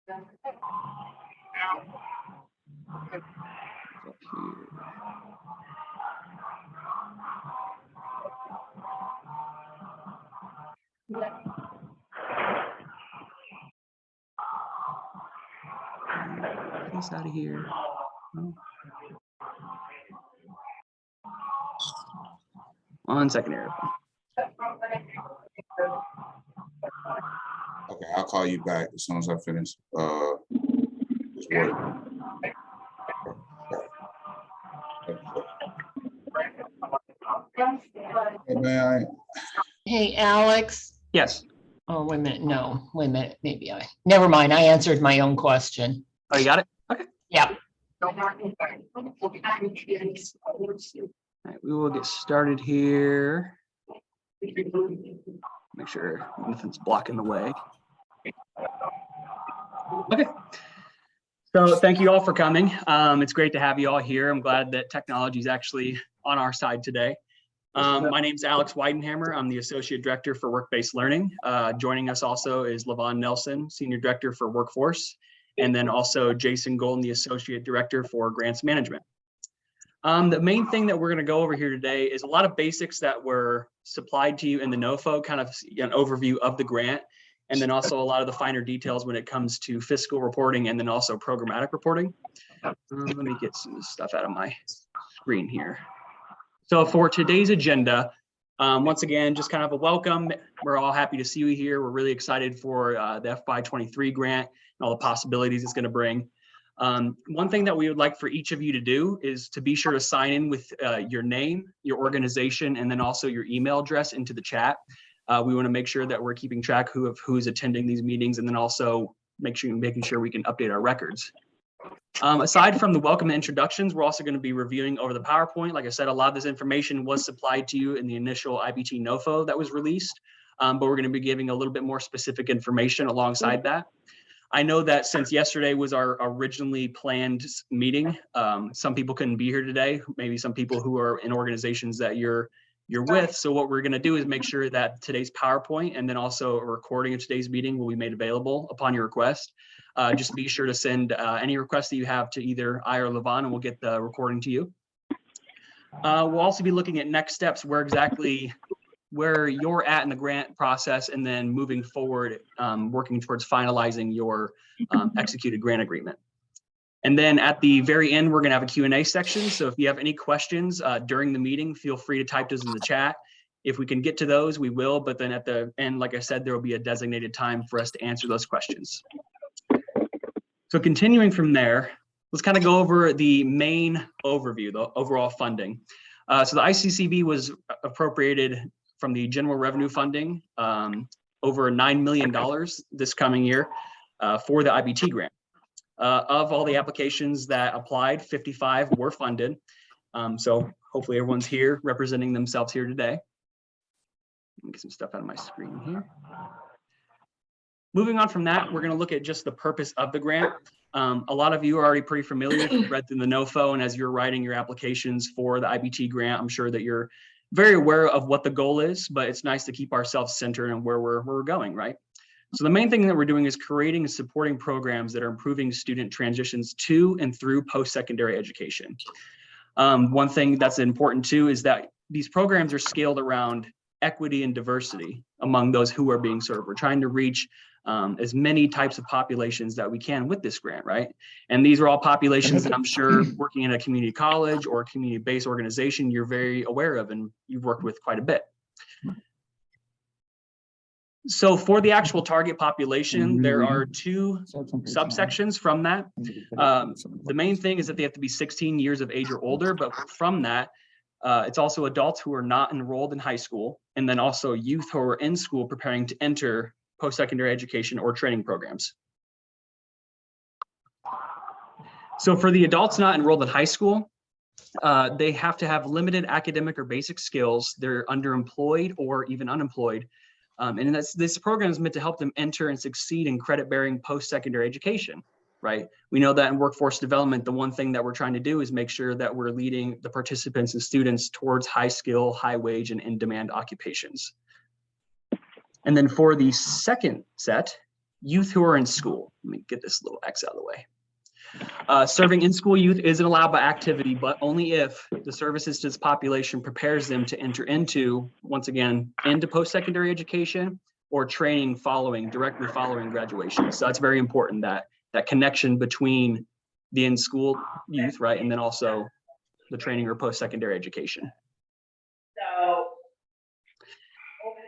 This out of here. Oh. 1 second here. Okay, I'll call you back as soon as I finish this work. Hey, Alex. Yes. Oh, wait a minute. No, wait a minute. Maybe never mind. I answered my own question. Oh, you got it? Okay. Yeah. All right, we will get started here. Make sure nothing's blocking the way. Okay. So thank you all for coming. It's great to have you all here. I'm glad that technology is actually on our side today. My name is Alex Weidenhammer. I'm the Associate Director for Work-Based Learning. Joining us also is Levon Nelson, Senior Director for Workforce, and then also Jason Golden, the Associate Director for Grants Management. The main thing that we're going to go over here today is a lot of basics that were supplied to you in the NOFO, kind of an overview of the grant, and then also a lot of the finer details when it comes to fiscal reporting and then also programmatic reporting. Let me get some stuff out of my screen here. So for today's agenda, once again, just kind of a welcome. We're all happy to see you here. We're really excited for the FY23 grant and all the possibilities it's going to bring. One thing that we would like for each of you to do is to be sure to sign in with your name, your organization, and then also your email address into the chat. We want to make sure that we're keeping track of who's attending these meetings, and then also making sure we can update our records. Aside from the welcome and introductions, we're also going to be reviewing over the PowerPoint. Like I said, a lot of this information was supplied to you in the initial IBT NOFO that was released, but we're going to be giving a little bit more specific information alongside that. I know that since yesterday was our originally planned meeting, some people couldn't be here today, maybe some people who are in organizations that you're with. So what we're going to do is make sure that today's PowerPoint and then also a recording of today's meeting will be made available upon your request. Just be sure to send any requests that you have to either I or Levon, and we'll get the recording to you. We'll also be looking at next steps, where you're at in the grant process, and then moving forward, working towards finalizing your executed grant agreement. And then at the very end, we're going to have a Q&A section. So if you have any questions during the meeting, feel free to type those in the chat. If we can get to those, we will. But then at the end, like I said, there will be a designated time for us to answer those questions. So continuing from there, let's kind of go over the main overview, the overall funding. So the ICCB was appropriated from the general revenue funding over $9 million this coming year for the IBT grant. Of all the applications that applied, 55 were funded. So hopefully everyone's here representing themselves here today. Let me get some stuff out of my screen here. Moving on from that, we're going to look at just the purpose of the grant. A lot of you are already pretty familiar if you've read through the NOFO, and as you're writing your applications for the IBT grant, I'm sure that you're very aware of what the goal is, but it's nice to keep ourselves centered and where we're going, right? So the main thing that we're doing is creating and supporting programs that are improving student transitions to and through post-secondary education. One thing that's important too is that these programs are scaled around equity and diversity among those who are being served. We're trying to reach as many types of populations that we can with this grant, right? And these are all populations that I'm sure working in a community college or a community-based organization, you're very aware of and you've worked with quite a bit. So for the actual target population, there are two subsections from that. The main thing is that they have to be 16 years of age or older, but from that, it's also adults who are not enrolled in high school, and then also youth who are in school preparing to enter post-secondary education or training programs. So for the adults not enrolled in high school, they have to have limited academic or basic skills. They're underemployed or even unemployed. And this program is meant to help them enter and succeed in credit-bearing post-secondary education, right? We know that in workforce development, the one thing that we're trying to do is make sure that we're leading the participants and students towards high skill, high wage, and in-demand occupations. And then for the second set, youth who are in school. Let me get this little X out of the way. Serving in-school youth is an allowable activity, but only if the services to this population prepares them to enter into, once again, into post-secondary education or training directly following graduation. So that's very important, that connection between the in-school youth, right, and then also the training or post-secondary education.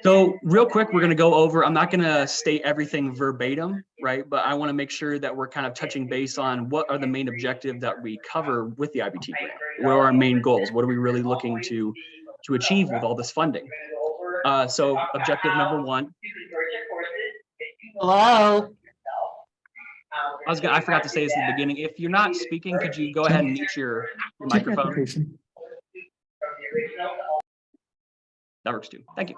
So real quick, we're going to go over, I'm not going to state everything verbatim, right? But I want to make sure that we're kind of touching base on what are the main objectives that we cover with the IBT grant. What are our main goals? What are we really looking to achieve with all this funding? So objective number 1. Hello? I forgot to say this in the beginning. If you're not speaking, could you go ahead and mute your microphone? That works too. Thank you.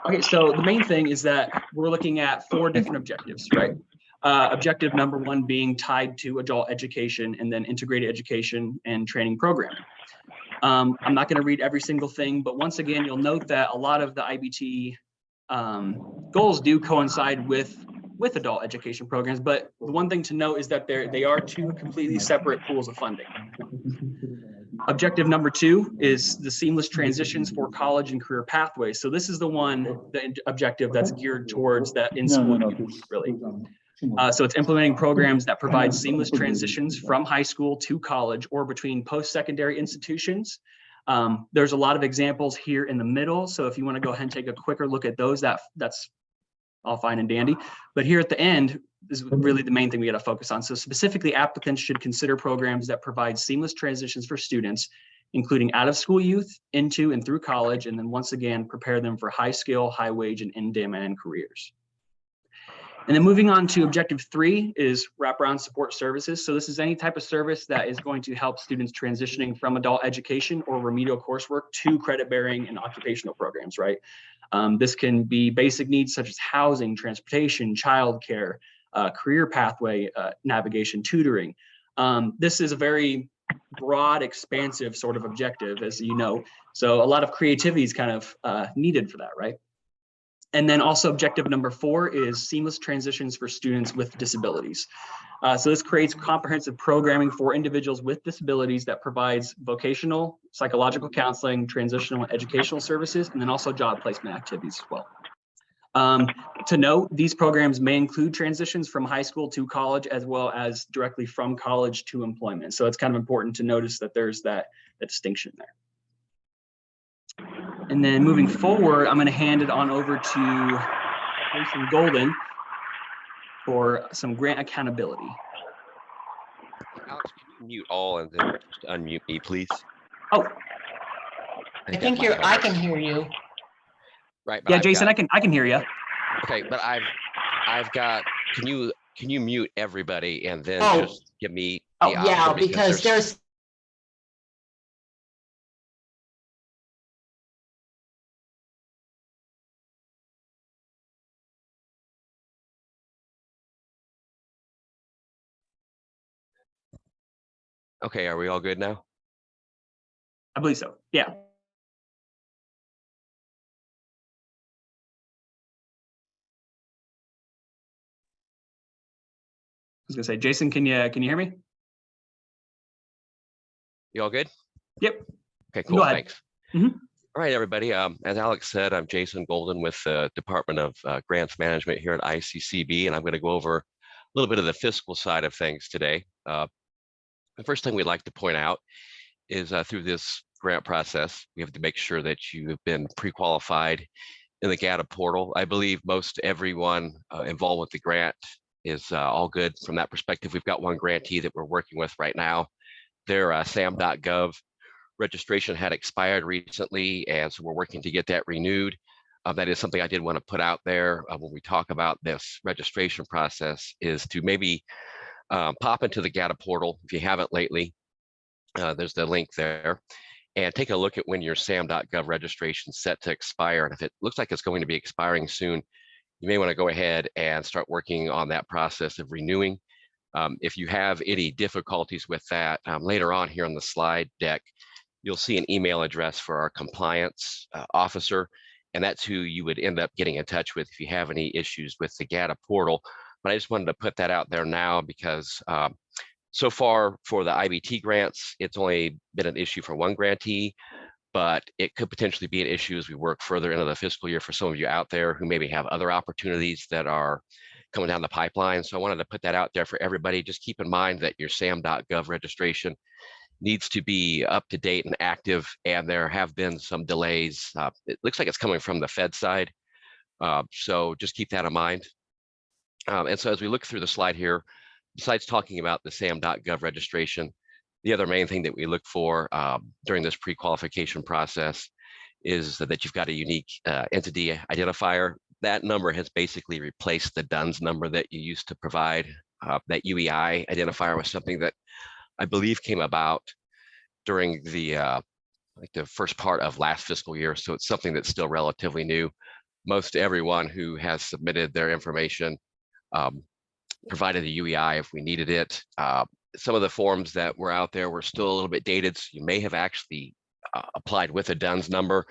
Okay, so the main thing is that we're looking at 4 different objectives, right? Objective number 1 being tied to adult education and then integrated education and training programming. I'm not going to read every single thing, but once again, you'll note that a lot of the IBT goals do coincide with adult education programs, but the one thing to note is that they are 2 completely separate pools of funding. Objective number 2 is the seamless transitions for college and career pathways. So this is the objective that's geared towards that in-school youth, really. So it's implementing programs that provide seamless transitions from high school to college or between post-secondary institutions. There's a lot of examples here in the middle. So if you want to go ahead and take a quicker look at those, that's all fine and dandy. But here at the end is really the main thing we got to focus on. So specifically, applicants should consider programs that provide seamless transitions for students, including out-of-school youth into and through college, and then once again, prepare them for high skill, high wage, and in-demand careers. And then moving on to objective 3 is wraparound support services. So this is any type of service that is going to help students transitioning from adult education or remedial coursework to credit-bearing and occupational programs, right? This can be basic needs such as housing, transportation, childcare, career pathway navigation, tutoring. This is a very broad, expansive sort of objective, as you know. So a lot of creativity is kind of needed for that, right? And then also objective number 4 is seamless transitions for students with disabilities. So this creates comprehensive programming for individuals with disabilities that provides vocational, psychological counseling, transitional and educational services, and then also job placement activities as well. To note, these programs may include transitions from high school to college, as well as directly from college to employment. So it's kind of important to notice that there's that distinction there. And then moving forward, I'm going to hand it on over to Jason Golden for some grant accountability. Alex, can you mute all and then just unmute me, please? Oh, I think I can hear you. Right. Yeah, Jason, I can hear you. Okay, but I've got, can you mute everybody and then just give me the option? Yeah, because there's Okay, are we all good now? I believe so. Yeah. I was gonna say, Jason, can you hear me? You all good? Yep. Okay, cool. Go ahead. Thanks. Mm-hmm. All right, everybody. As Alex said, I'm Jason Golden with the Department of Grants Management here at ICCB, and I'm going to go over a little bit of the fiscal side of things today. The first thing we'd like to point out is through this grant process, we have to make sure that you have been pre-qualified in the GATA portal. I believe most everyone involved with the grant is all good from that perspective. We've got one grantee that we're working with right now. Their sam.gov registration had expired recently, and so we're working to get that renewed. That is something I did want to put out there when we talk about this registration process, is to maybe pop into the GATA portal if you haven't lately. There's the link there, and take a look at when your sam.gov registration is set to expire. And if it looks like it's going to be expiring soon, you may want to go ahead and start working on that process of renewing. If you have any difficulties with that, later on here on the slide deck, you'll see an email address for our compliance officer, and that's who you would end up getting in touch with if you have any issues with the GATA portal. But I just wanted to put that out there now because so far for the IBT grants, it's only been an issue for one grantee, but it could potentially be an issue as we work further into the fiscal year for some of you out there who maybe have other opportunities that are coming down the pipeline. So I wanted to put that out there for everybody. Just keep in mind that your SAM.gov registration needs to be up to date and active, and there have been some delays. It looks like it's coming from the Fed side. So just keep that in mind. And so as we look through the slide here, besides talking about the SAM.gov registration, the other main thing that we look for during this pre-qualification process is that you've got a unique entity identifier. That number has basically replaced the DUNS number that you used to provide. That UEI identifier was something that I believe came about during the like the first part of last fiscal year. So it's something that's still relatively new. Most everyone who has submitted their information provided a UEI if we needed it. Some of the forms that were out there were still a little bit dated, so you may have actually applied with a DUNS number.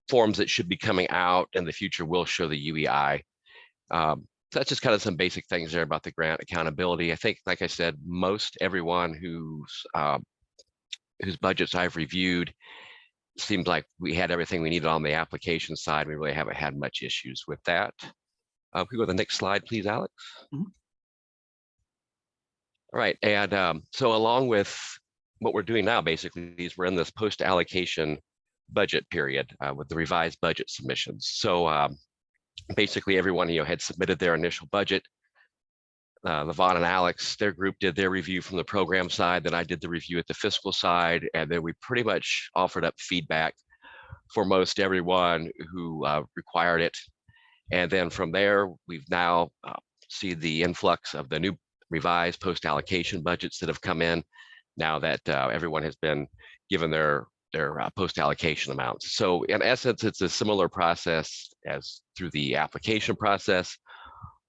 Forms that should be coming out in the future will show the UEI. So that's just kind of some basic things there about the grant accountability. I think, like I said, most everyone whose budgets I've reviewed, seems like we had everything we needed on the application side. We really haven't had much issues with that. Can we go to the next slide, please, Alex? Mm-hmm. All right, and so along with what we're doing now, basically, is we're in this post-allocation budget period with the revised budget submissions. So basically, everyone had submitted their initial budget. Levon and Alex, their group did their review from the program side, then I did the review at the fiscal side, and then we pretty much offered up feedback for most everyone who required it. And then from there, we've now seen the influx of the new revised post-allocation budgets that have come in now that everyone has been given their post-allocation amounts. So in essence, it's a similar process as through the application process,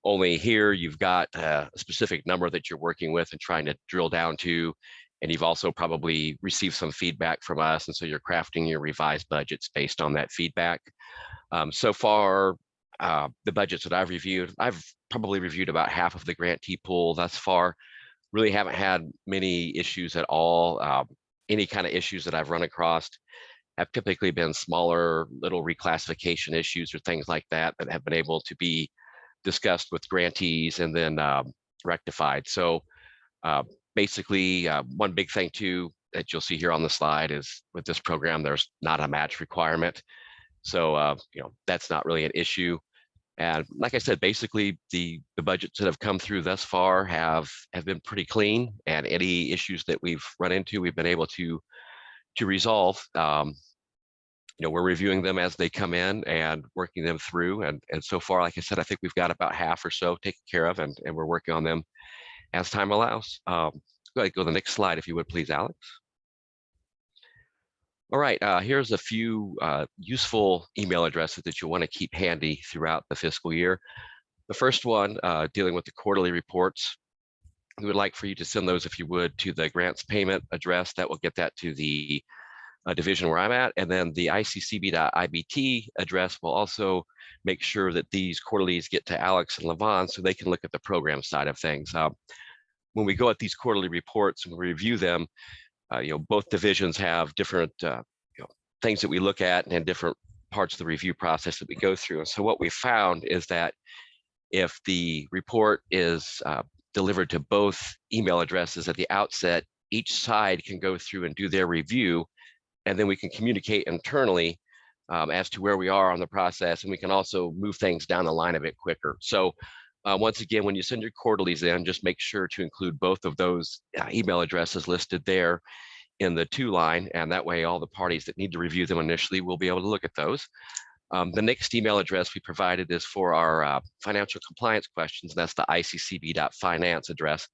only here you've got a specific number that you're working with and trying to drill down to, and you've also probably received some feedback from us, and so you're crafting your revised budgets based on that feedback. So far, the budgets that I've reviewed, I've probably reviewed about half of the grantee pool thus far. Really haven't had many issues at all. Any kind of issues that I've run across have typically been smaller little reclassification issues or things like that that have been able to be discussed with grantees and then rectified. So basically, one big thing too that you'll see here on the slide is with this program, there's not a match requirement. So that's not really an issue. And like I said, basically the budgets that have come through thus far have been pretty clean, and any issues that we've run into, we've been able to resolve. We're reviewing them as they come in and working them through. And so far, like I said, I think we've got about half or so taken care of, and we're working on them as time allows. Go ahead, go to the next slide, if you would, please, Alex. All right, here's a few useful email addresses that you'll want to keep handy throughout the fiscal year. The first one, dealing with the quarterly reports. We would like for you to send those, if you would, to the grants payment address. That will get that to the division where I'm at. And then the iccb.ibt address will also make sure that these quarterlies get to Alex and Levon so they can look at the program side of things. When we go at these quarterly reports and we review them, both divisions have different things that we look at and different parts of the review process that we go through. And so what we found is that if the report is delivered to both email addresses at the outset, each side can go through and do their review, and then we can communicate internally as to where we are on the process, and we can also move things down the line a bit quicker. So once again, when you send your quarterlies in, just make sure to include both of those email addresses listed there in the to line, and that way all the parties that need to review them initially will be able to look at those. The next email address we provided is for our financial compliance questions, and that's the iccb.finance address.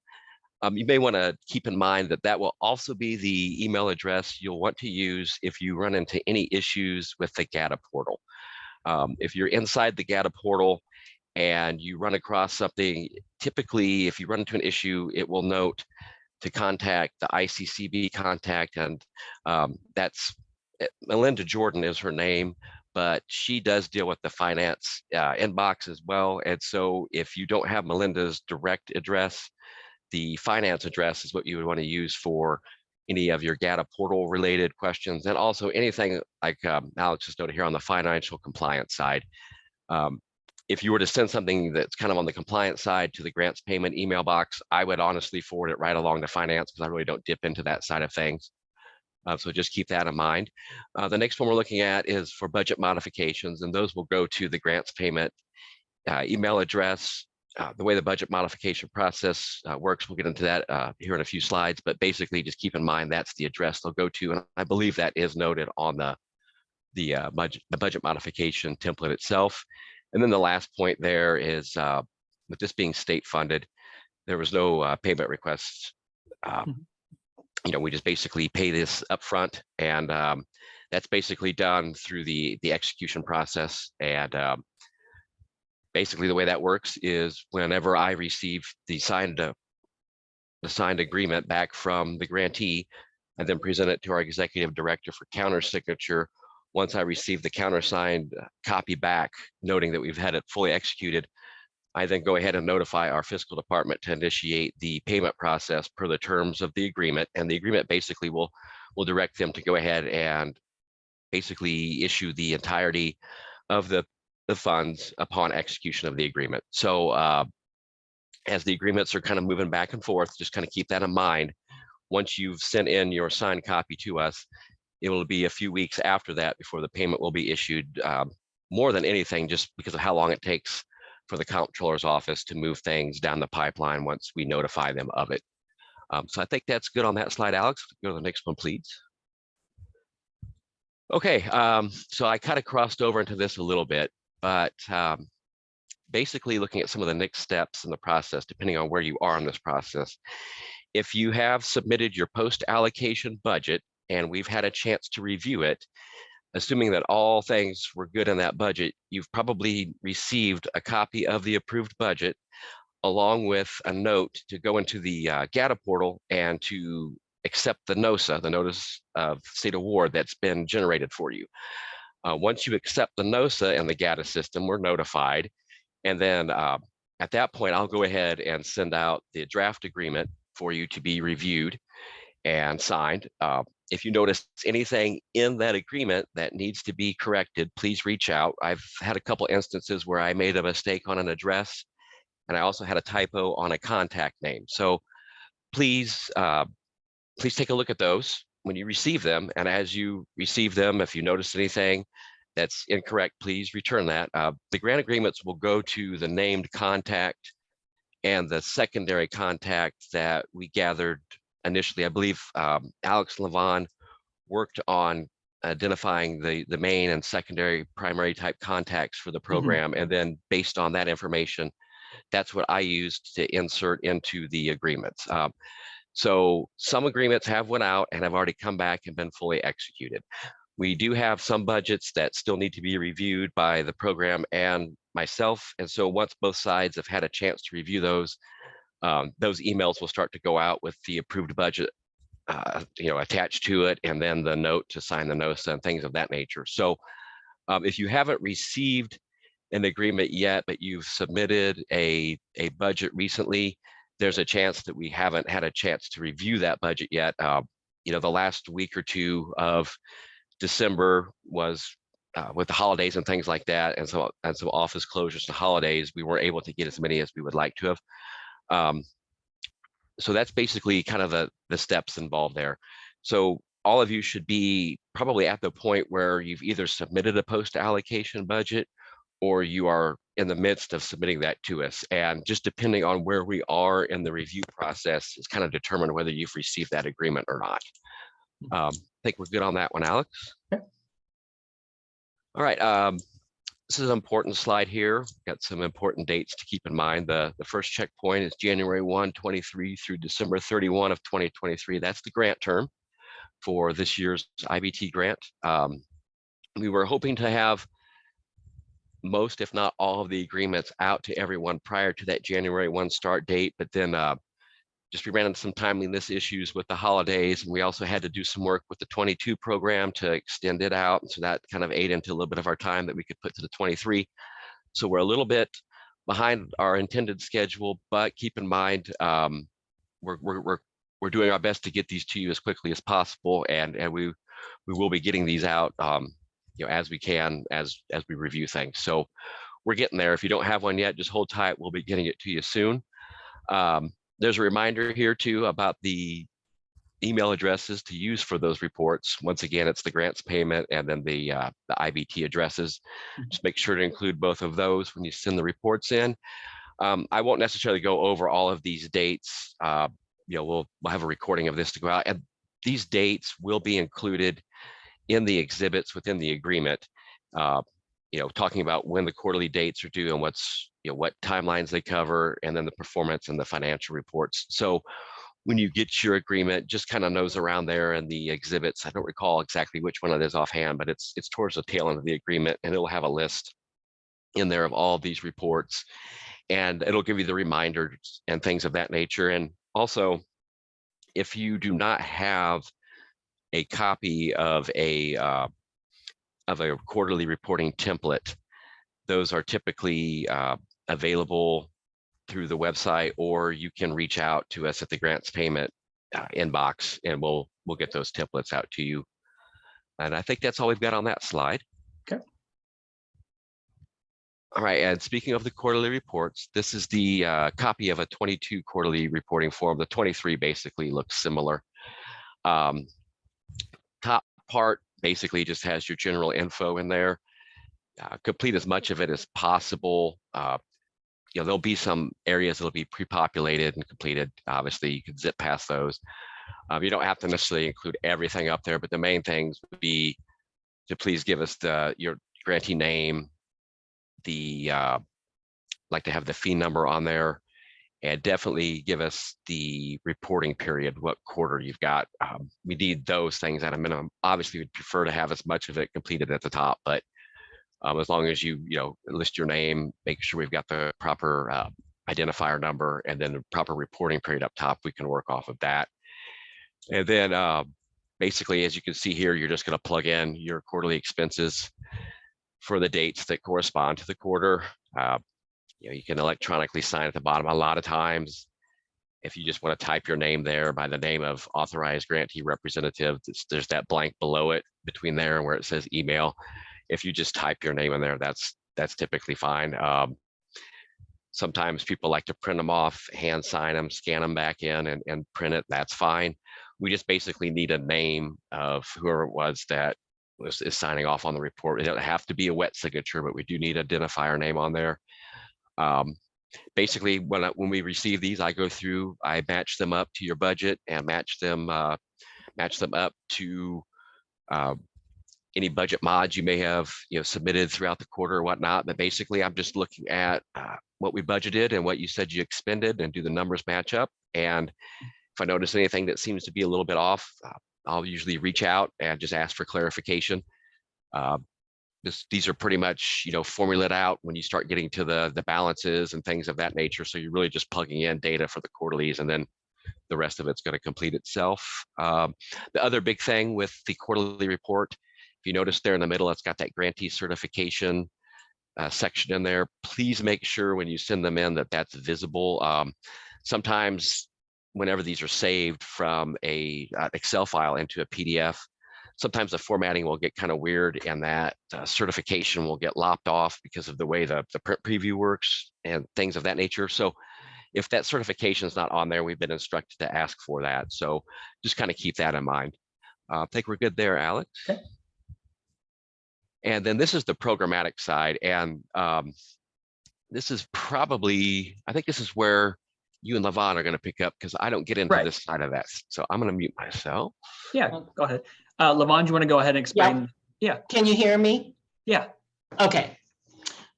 You may want to keep in mind that that will also be the email address you'll want to use if you run into any issues with the GATA portal. If you're inside the GATA portal and you run across something, typically if you run into an issue, it will note to contact the ICCB contact, and that's Melinda Jordan is her name, but she does deal with the finance inbox as well. And so if you don't have Melinda's direct address, the finance address is what you would want to use for any of your GATA portal related questions, and also anything like Alex has noted here on the financial compliance side. If you were to send something that's kind of on the compliance side to the grants payment email box, I would honestly forward it right along to finance because I really don't dip into that side of things. So just keep that in mind. The next one we're looking at is for budget modifications, and those will go to the grants payment email address. The way the budget modification process works, we'll get into that here in a few slides, but basically just keep in mind that's the address they'll go to, and I believe that is noted on the budget modification template itself. And then the last point there is with this being state funded, there was no payment requests. You know, we just basically pay this upfront, and that's basically done through the execution process. And basically the way that works is whenever I receive the signed agreement back from the grantee, I then present it to our executive director for counter signature. Once I receive the countersigned copy back, noting that we've had it fully executed, I then go ahead and notify our fiscal department to initiate the payment process per the terms of the agreement. And the agreement basically will direct them to go ahead and basically issue the entirety of the funds upon execution of the agreement. So as the agreements are kind of moving back and forth, just kind of keep that in mind. Once you've sent in your signed copy to us, it will be a few weeks after that before the payment will be issued, more than anything, just because of how long it takes for the comptroller's office to move things down the pipeline once we notify them of it. So I think that's good on that slide, Alex. Go to the next one, please. Okay, so I kind of crossed over into this a little bit, but basically looking at some of the next steps in the process, depending on where you are in this process. If you have submitted your post-allocation budget and we've had a chance to review it, assuming that all things were good in that budget, you've probably received a copy of the approved budget along with a note to go into the GATA portal and to accept the NOSA, the Notice of State Award that's been generated for you. Once you accept the NOSA in the GATA system, we're notified. And then at that point, I'll go ahead and send out the draft agreement for you to be reviewed and signed. If you notice anything in that agreement that needs to be corrected, please reach out. I've had a couple instances where I made a mistake on an address, and I also had a typo on a contact name. So please, please take a look at those when you receive them. And as you receive them, if you notice anything that's incorrect, please return that. The grant agreements will go to the named contact and the secondary contact that we gathered initially. I believe Alex Levon worked on identifying the main and secondary primary type contacts for the program. And then based on that information, that's what I used to insert into the agreements. So some agreements have went out and have already come back and been fully executed. We do have some budgets that still need to be reviewed by the program and myself. And so once both sides have had a chance to review those emails will start to go out with the approved budget, attached to it, and then the note to sign the NOSA and things of that nature. So if you haven't received an agreement yet, but you've submitted a budget recently, there's a chance that we haven't had a chance to review that budget yet. The last week or two of December was with the holidays and things like that, and so office closures and holidays, we weren't able to get as many as we would like to have. So that's basically kind of the steps involved there. So all of you should be probably at the point where you've either submitted a post-allocation budget or you are in the midst of submitting that to us. And just depending on where we are in the review process is kind of determine whether you've received that agreement or not. I think we're good on that one, Alex. Okay. All right. This is an important slide here. Got some important dates to keep in mind. The first checkpoint is January 1, 23 through December 31 of 2023. That's the grant term for this year's IBT grant. We were hoping to have most, if not all, of the agreements out to everyone prior to that January 1 start date, but then we ran into some timeliness issues with the holidays, and we also had to do some work with the 22 program to extend it out. And so that kind of ate into a little bit of our time that we could put to the 23. So we're a little bit behind our intended schedule, but keep in mind, we're doing our best to get these to you as quickly as possible, and we will be getting these out, as we can, as we review things. So we're getting there. If you don't have one yet, just hold tight. We'll be getting it to you soon. There's a reminder here too about the email addresses to use for those reports. Once again, it's the grants payment and then the IBT addresses. Just make sure to include both of those when you send the reports in. I won't necessarily go over all of these dates. We'll have a recording of this to go out, and these dates will be included in the exhibits within the agreement. Talking about when the quarterly dates are due and what timelines they cover, and then the performance and the financial reports. So when you get your agreement, just kind of nose around there in the exhibits. I don't recall exactly which one it is offhand, but it's towards the tail end of the agreement, and it'll have a list in there of all of these reports, and it'll give you the reminders and things of that nature. And also, if you do not have a copy of a quarterly reporting template, those are typically available through the website, or you can reach out to us at the grants payment inbox, and we'll get those templates out to you. And I think that's all we've got on that slide. Okay. All right, and speaking of the quarterly reports, this is the copy of a 22 quarterly reporting form. The 23 basically looks similar. Top part basically just has your general info in there. Complete as much of it as possible. There'll be some areas that'll be pre-populated and completed. Obviously, you can zip past those. You don't have to necessarily include everything up there, but the main things would be to please give us your grantee name, like to have the fee number on there, and definitely give us the reporting period, what quarter you've got. We need those things at a minimum. Obviously, we'd prefer to have as much of it completed at the top, but as long as you list your name, make sure we've got the proper identifier number and then the proper reporting period up top, we can work off of that. And then basically, as you can see here, you're just going to plug in your quarterly expenses for the dates that correspond to the quarter. You can electronically sign at the bottom. A lot of times, if you just want to type your name there by the name of authorized grantee representative, there's that blank below it between there and where it says email. If you just type your name in there, that's typically fine. Sometimes people like to print them off, hand sign them, scan them back in and print it. That's fine. We just basically need a name of whoever it was that is signing off on the report. It doesn't have to be a wet signature, but we do need identifier name on there. Basically, when we receive these, I go through, I match them up to your budget and match them up to any budget mods you may have submitted throughout the quarter or whatnot. But basically, I'm just looking at what we budgeted and what you said you expended and do the numbers match up. And if I notice anything that seems to be a little bit off, I'll usually reach out and just ask for clarification. These are pretty much formulated out when you start getting to the balances and things of that nature. So you're really just plugging in data for the quarterlies, and then the rest of it's going to complete itself. The other big thing with the quarterly report, if you notice there in the middle, it's got that grantee certification section in there. Please make sure when you send them in that that's visible. Sometimes whenever these are saved from a Excel file into a PDF, sometimes the formatting will get kind of weird, and that certification will get lopped off because of the way the print preview works and things of that nature. So if that certification is not on there, we've been instructed to ask for that. So just kind of keep that in mind. I think we're good there, Alex. Okay. And then this is the programmatic side. And this is probably, I think this is where you and Levon are going to pick up, because I don't get into this side of that. So I'm going to mute myself. Yeah, go ahead. Levon, do you want to go ahead and explain? Yeah. Can you hear me? Yeah. Okay.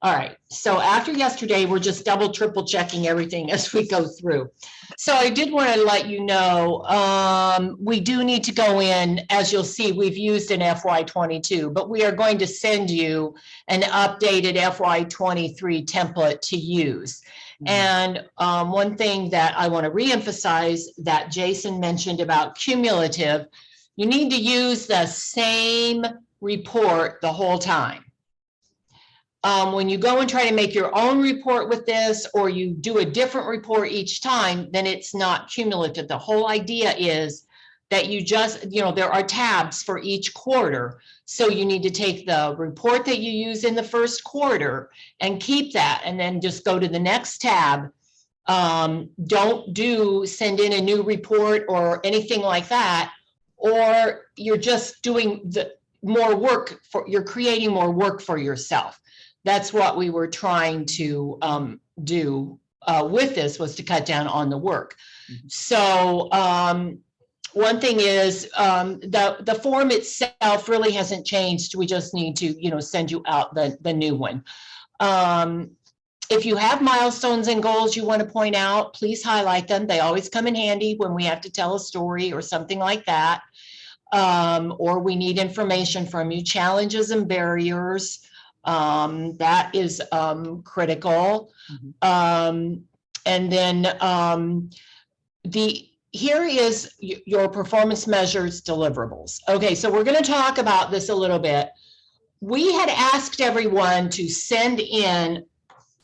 All right. So after yesterday, we're just double, triple checking everything as we go through. So I did want to let you know, we do need to go in, as you'll see, we've used an FY22, but we are going to send you an updated FY23 template to use. And one thing that I want to reemphasize that Jason mentioned about cumulative, you need to use the same report the whole time. When you go and try to make your own report with this, or you do a different report each time, then it's not cumulative. The whole idea is that you just, there are tabs for each quarter. So you need to take the report that you use in the first quarter and keep that, and then just go to the next tab. Don't send in a new report or anything like that, or you're just doing more work you're creating more work for yourself. That's what we were trying to do with this, was to cut down on the work. So one thing is the form itself really hasn't changed. We just need to, send you out the new one. If you have milestones and goals you want to point out, please highlight them. They always come in handy when we have to tell a story or something like that. Or we need information from you. Challenges and barriers, that is critical. And then here is your performance measures deliverables. Okay, so we're going to talk about this a little bit. We had asked everyone to send in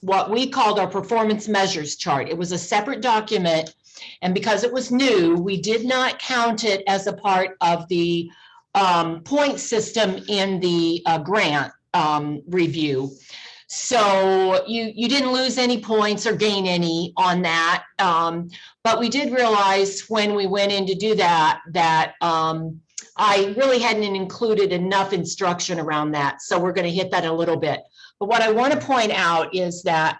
what we called our performance measures chart. It was a separate document, and because it was new, we did not count it as a part of the point system in the grant review. So you didn't lose any points or gain any on that. But we did realize when we went in to do that, I really hadn't included enough instruction around that. So we're going to hit that a little bit. But what I want to point out is that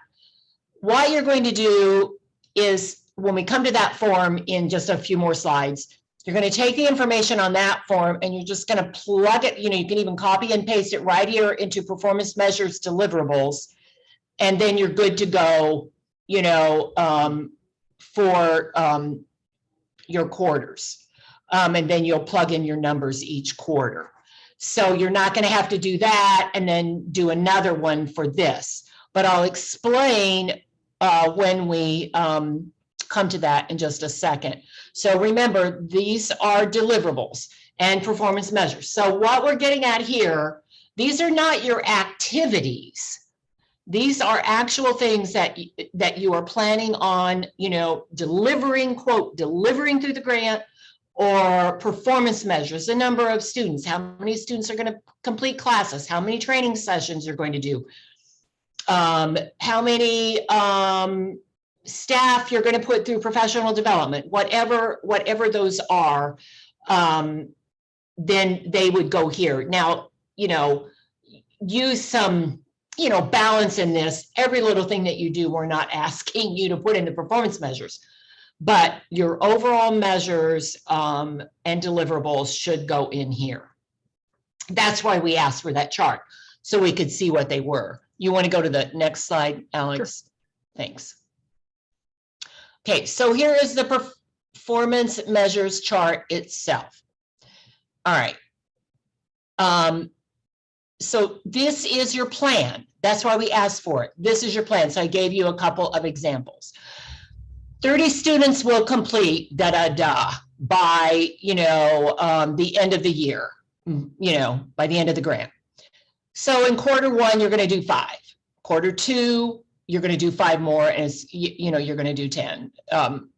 what you're going to do is, when we come to that form in just a few more slides, you're going to take the information on that form and you're just going to plug it. You can even copy and paste it right here into performance measures deliverables. And then you're good to go, for your quarters. And then you'll plug in your numbers each quarter. So you're not going to have to do that and then do another one for this. But I'll explain when we come to that in just a second. So remember, these are deliverables and performance measures. So what we're getting at here, these are not your activities. These are actual things that you are planning on, delivering, quote, delivering through the grant, or performance measures, the number of students, how many students are going to complete classes, how many training sessions you're going to do, how many staff you're going to put through professional development, whatever those are, then they would go here. Now, use some, balance in this. Every little thing that you do, we're not asking you to put into performance measures, but your overall measures and deliverables should go in here. That's why we asked for that chart, so we could see what they were. You want to go to the next slide, Alex? Sure. Thanks. Okay, so here is the performance measures chart itself. All right. So this is your plan. That's why we asked for it. This is your plan. So I gave you a couple of examples. 30 students will complete by the end of the year, by the end of the grant. So in quarter one, you're going to do 5. Quarter 2, you're going to do 5 more, and you're going to do 10. I'm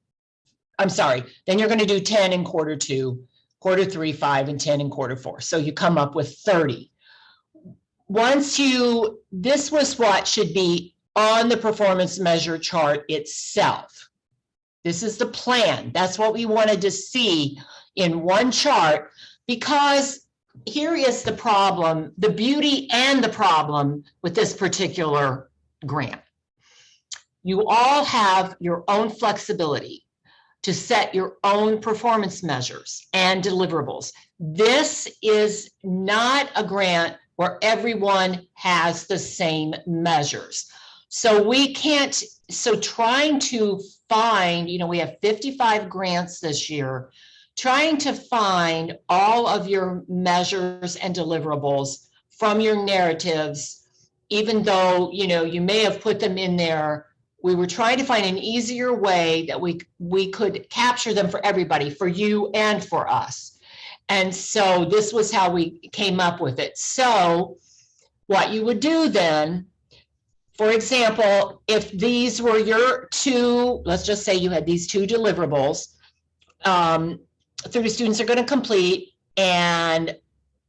sorry. Then you're going to do 10 in quarter 2, quarter 3, 5, and 10 in quarter 4. So you come up with 30. This was what should be on the performance measure chart itself. This is the plan. That's what we wanted to see in one chart, because here is the problem, the beauty and the problem with this particular grant. You all have your own flexibility to set your own performance measures and deliverables. This is not a grant where everyone has the same measures. So trying to find, we have 55 grants this year, trying to find all of your measures and deliverables from your narratives, even though, you may have put them in there we were trying to find an easier way that we could capture them for everybody, for you and for us. And so this was how we came up with it. So what you would do then, for example, if these were your two, let's just say you had these two deliverables, 30 students are going to complete, and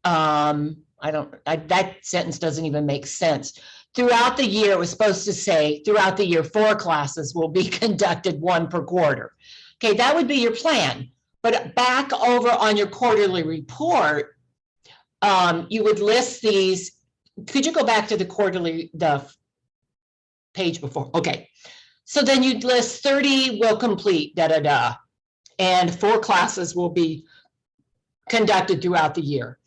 that sentence doesn't even make sense. Throughout the year, it was supposed to say, throughout the year, 4 classes will be conducted, 1 per quarter. Okay, that would be your plan. But back over on your quarterly report, you would list these. Could you go back to the page before? Okay. So then you'd list 30 will complete, and 4 classes will be conducted throughout the year.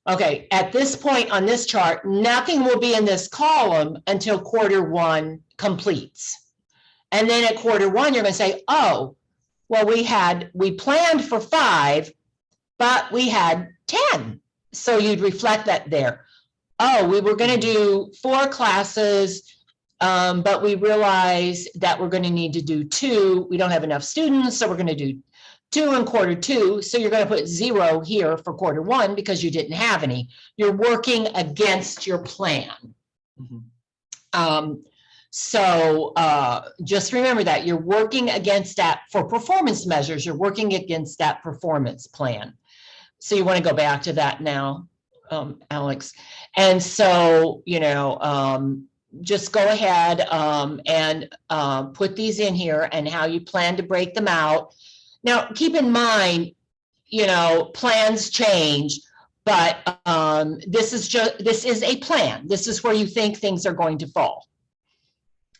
Okay, at this point on this chart, nothing will be in this column until quarter 1 completes. And then at quarter 1, you're going to say, oh, well, we planned for 5, but we had 10. So you'd reflect that there. Oh, we were going to do 4 classes, but we realized that we're going to need to do 2. We don't have enough students, so we're going to do 2 in quarter 2. So you're going to put 0 here for quarter 1 because you didn't have any. You're working against your plan. So just remember that you're working against that for performance measures. You're working against that performance plan. So you want to go back to that now, Alex. And so, just go ahead and put these in here and how you plan to break them out. Now, keep in mind, plans change, but this is a plan. This is where you think things are going to fall.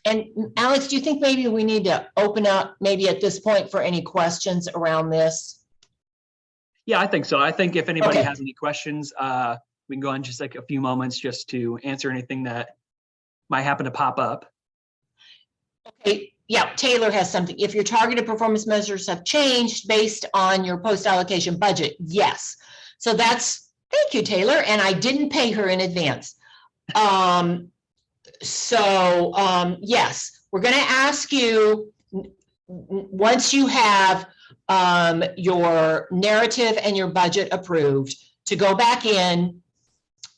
And Alex, do you think maybe we need to open up maybe at this point for any questions around this? Yeah, I think so. I think if anybody Okay. has any questions, we can go on just like a few moments just to answer anything that might happen to pop up. Okay, yeah, Taylor has something. If your targeted performance measures have changed based on your post-allocation budget, yes. So thank you, Taylor, and I didn't pay her in advance. Yes, we're going to ask you, once you have your narrative and your budget approved, to go back in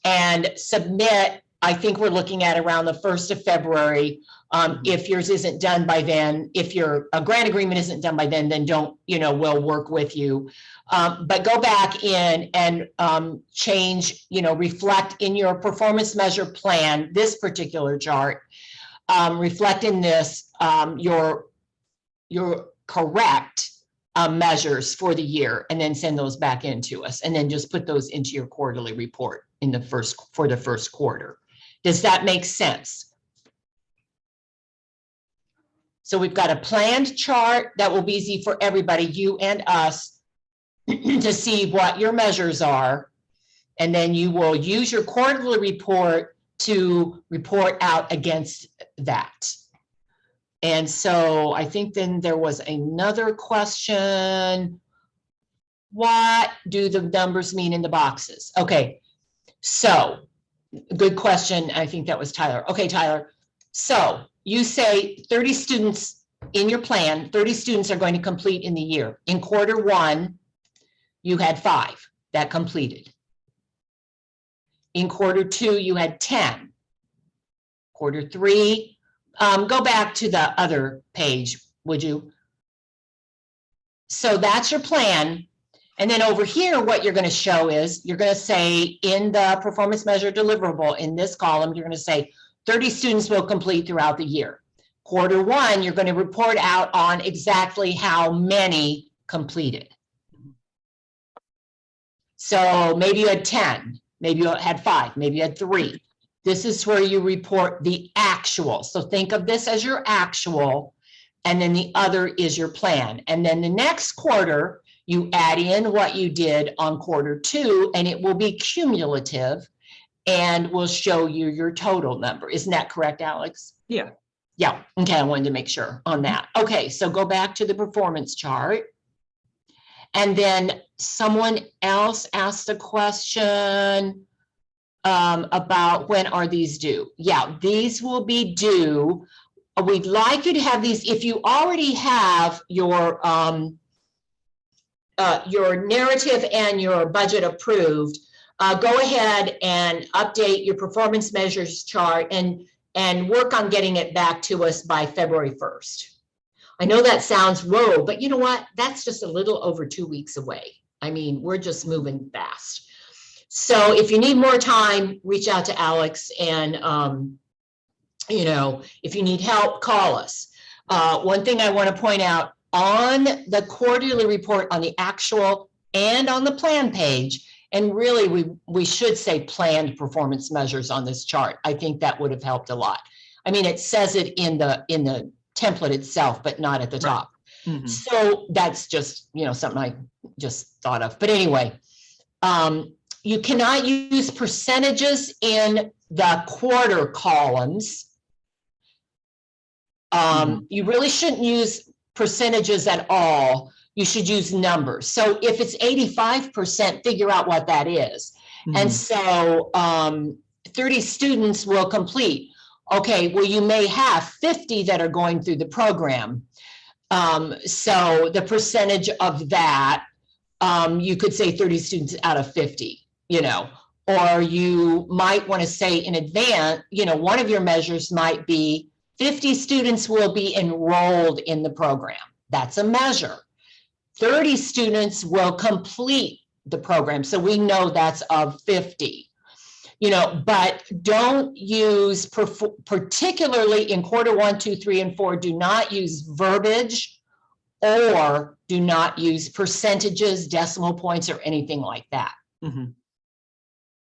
and submit. I think we're looking at around the 1st of February. If yours isn't done by then, if your grant agreement isn't done by then don't, we'll work with you. But go back in and change, reflect in your performance measure plan, this particular chart, reflect in this your correct measures for the year, and then send those back into us, and then just put those into your quarterly report for the first quarter. Does that make sense? So we've got a planned chart that will be easy for everybody, you and us, to see what your measures are. And then you will use your quarterly report to report out against that. And so I think then there was another question. What do the numbers mean in the boxes? Okay, so good question. I think that was Tyler. Okay, Tyler. So you say 30 students in your plan, 30 students are going to complete in the year. In quarter 1, you had 5 that completed. In quarter 2, you had 10. Quarter 3, go back to the other page, would you? So that's your plan. And then over here, what you're going to show is, you're going to say in the performance measure deliverable in this column, you're going to say 30 students will complete throughout the year. Quarter 1, you're going to report out on exactly how many completed. So maybe you had 10, maybe you had 5, maybe you had 3. This is where you report the actual. So think of this as your actual, and then the other is your plan. And then the next quarter, you add in what you did on quarter 2, and it will be cumulative and will show you your total number. Isn't that correct, Alex? Yeah. Yeah. Okay, I wanted to make sure on that. Okay, so go back to the performance chart. And then someone else asked a question about when are these due? Yeah, these will be due we'd like you to have these, if you already have your narrative and your budget approved, go ahead and update your performance measures chart and work on getting it back to us by February 1st. I know that sounds whoa, but you know what? That's just a little over 2 weeks away. I mean, we're just moving fast. So if you need more time, reach out to Alex, and you know, if you need help, call us. One thing I want to point out, on the quarterly report, on the actual and on the plan page, and really we should say planned performance measures on this chart. I think that would have helped a lot. I mean, it says it in the template itself, but not at the top. Mhm. So that's just, you know, something I just thought of. But anyway, you cannot use percentages in the quarter columns. You really shouldn't use percentages at all. You should use numbers. So if it's 85%, figure out what that is. And so 30 students will complete. Okay, well, you may have 50 that are going through the program. So the percentage of that, you could say 30 students out of 50, you know, or you might want to say in advance, you know, one of your measures might be 50 students will be enrolled in the program. That's a measure. 30 students will complete the program. So we know that's of 50, you know, but don't use, particularly in quarter 1, 2, 3, and 4, do not use verbiage or do not use percentages, decimal points, or anything like that.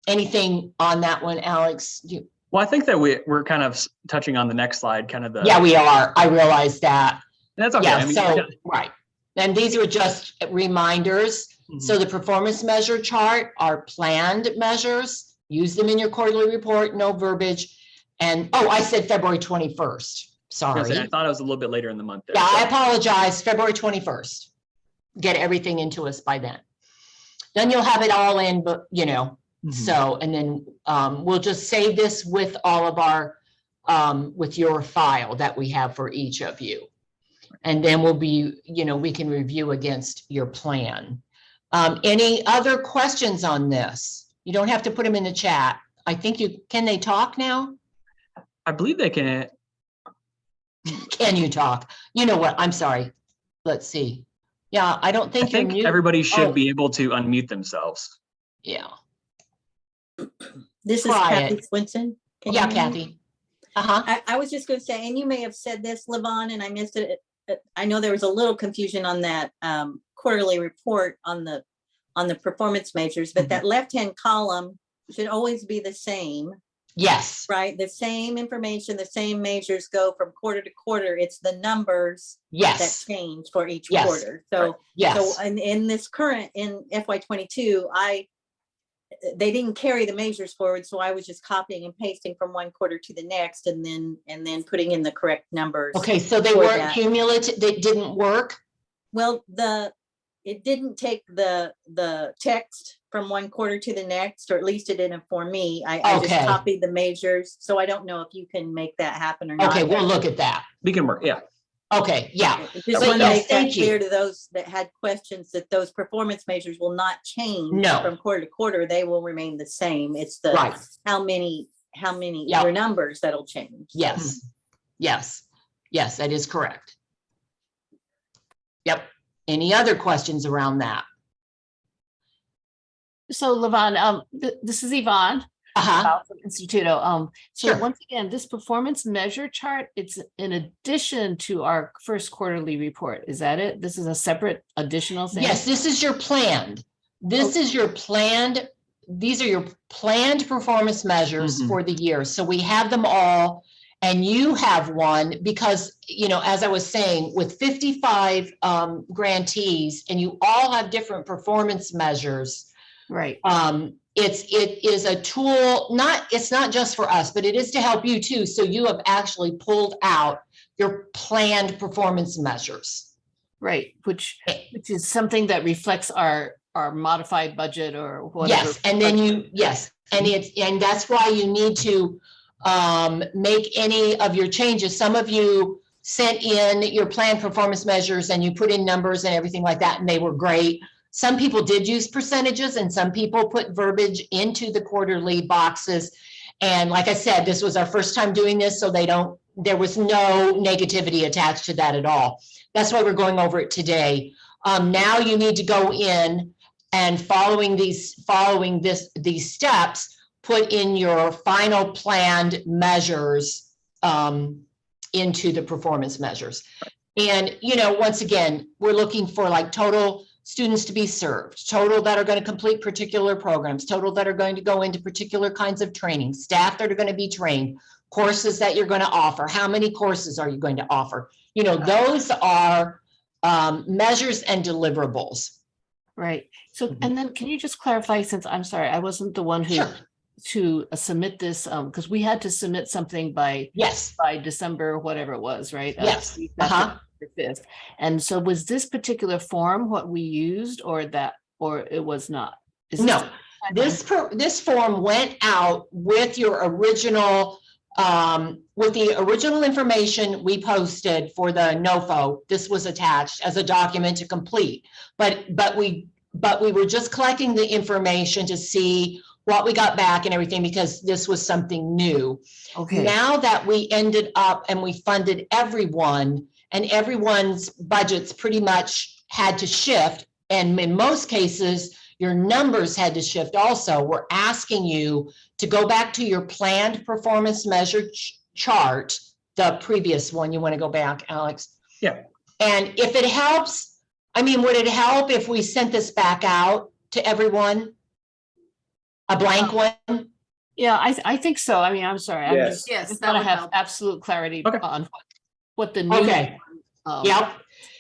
Anything on that one, Alex? Well, I think that we're kind of touching on the next slide, kind of the. Yeah, we are. I realize that. That's okay. Yeah, I mean, so, right. And these are just reminders. So the performance measure chart are planned measures. Use them in your quarterly report, no verbiage. And, oh, I said February 21st. Sorry. I thought it was a little bit later in the month there. Yeah, I apologize. February 21st. Get everything into us by then. Then you'll have it all in, but you know, so, and then we'll just save this with all of our, with your file that we have for each of you. And then we'll be, you know, we can review against your plan. Any other questions on this? You don't have to put them in the chat. I think can they talk now? I believe they can. Can you talk? You know what? I'm sorry. Let's see. Yeah, I don't think I think everybody should be able to unmute themselves. Yeah. This is Try Kathy it. Swinson. Can Yeah, you hear me? Kathy. I was just going to say, and you may have said this, Levon, and I missed it. I know there was a little confusion on that quarterly report on the performance measures, but that left-hand column should always be the same, Yes. right? The same information, the same measures go from quarter to quarter. It's the numbers that Yes. change for each Yes. quarter. So, Yes. so in this current, in FY22, they didn't carry the measures forward, so I was just copying and pasting from one quarter to the next, and then putting in the correct numbers. Okay, so they for weren't that. cumulative. They didn't work. Well, it didn't take the text from one quarter to the next, or at least it didn't for me. I just Okay. copied the measures, so I don't know if you can make that happen or not. Okay, we'll look at that. We can work. Yeah. Okay, yeah. Just But want to yes, make that thank you. clear to those that had questions, that those performance measures will not change No. from quarter to quarter. They will remain the same. It's the Right. how many Yep. your numbers that'll change. Yes. Yes. Yes, that is correct. Yep. Any other questions around that? So Levon, this is Yvonne from Instituto. So Sure. once again, this performance measure chart, it's in addition to our first quarterly report. Is that it? This is a separate additional thing? Yes, this is your planned. This is your planned. These are your planned performance measures for the year. So we have them all, and you have one because, you know, as I was saying, with 55 grantees, and you all have different performance measures. Right. It is a tool, it's not just for us, but it is to help you too. So you have actually pulled out your planned performance measures. Right. Which is something that reflects our modified budget or whatever. Yes, and then and that's why you need to make any of your changes. Some of you sent in your planned performance measures and you put in numbers and everything like that, and they were great. Some people did use percentages and some people put verbiage into the quarterly boxes. And like I said, this was our first time doing this, so there was no negativity attached to that at all. That's why we're going over it today. Now you need to go in and following these steps, put in your final planned measures into the performance measures. And, once again, we're looking for like total students to be served, total that are going to complete particular programs, total that are going to go into particular kinds of training, staff that are going to be trained, courses that you're going to offer, how many courses are you going to offer? Those are measures and deliverables. Right. So, and then can you just clarify, since I'm sorry, I wasn't the one who Sure. to submit this, because we had to submit something by December, whatever it was, right? Yes. December 5th. And so was this particular form what we used, or it was not? No, this form went out with your original, with the original information we posted for the NOFO. This was attached as a document to complete, but we were just collecting the information to see what we got back and everything, because this was something new. Okay. Now that we ended up and we funded everyone, and everyone's budgets pretty much had to shift, and in most cases, your numbers had to shift also. We're asking you to go back to your planned performance measure chart, the previous one. You want to go back, Alex? Yeah. And if it helps, would it help if we sent this back out to everyone? A blank one? Yeah, I think so. I'm sorry. Yes. I just want to have absolute clarity on what the new. Okay. Yep.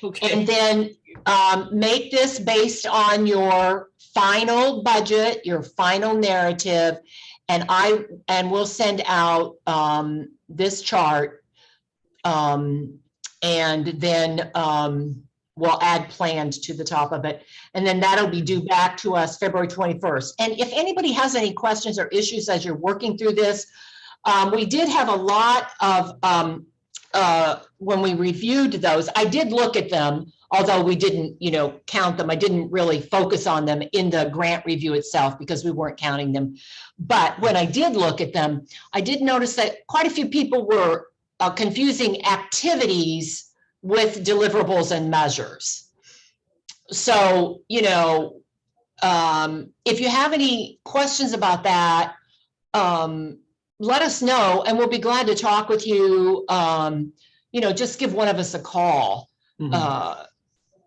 Okay. And then make this based on your final budget, your final narrative, and we'll send out this chart, and then we'll add plans to the top of it, and then that'll be due back to us February 21st. And if anybody has any questions or issues as you're working through this, we did have a lot of when we reviewed those, I did look at them, although we didn't, count them. I didn't really focus on them in the grant review itself because we weren't counting them. But when I did look at them, I did notice that quite a few people were confusing activities with deliverables and measures. So, if you have any questions about that, let us know, and we'll be glad to talk with you. Just give one of us a call.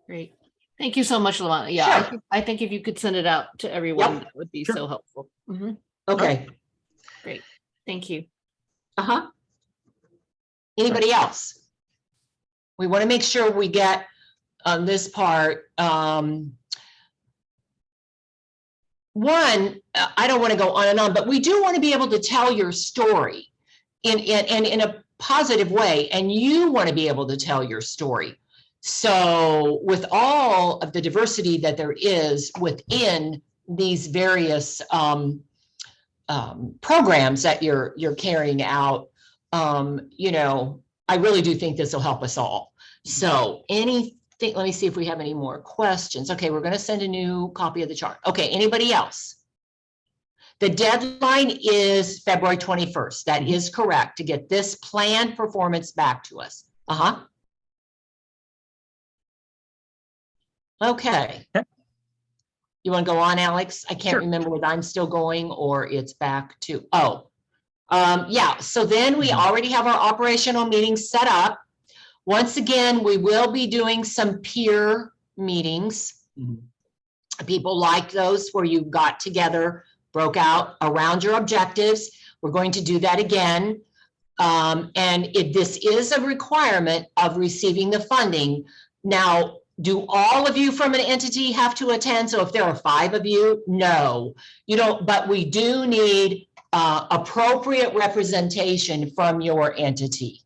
Great. Thank you so much, Lavana. Yeah, Sure. I think if you could send it out to everyone, Yep. that would be Sure. so helpful. Okay. Great. Thank you. Anybody else? We want to make sure we get on this part. One, I don't want to go on and on, but we do want to be able to tell your story in a positive way, and you want to be able to tell your story. So with all of the diversity that there is within these various programs that you're carrying out, I really do think this will help us all. So let me see if we have any more questions. Okay, we're going to send a new copy of the chart. Okay, anybody else? The deadline is February 21st. That is correct, to get this planned performance back to us. Okay. You want to go on, Alex? I can't remember whether I'm still going or it's back to, yeah. So then we already have our operational meetings set up. Once again, we will be doing some peer meetings. People like those where you got together, broke out around your objectives. We're going to do that again. And this is a requirement of receiving the funding. Now, do all of you from an entity have to attend? So if there are 5 of you, no, you don't, but we do need appropriate representation from your entity.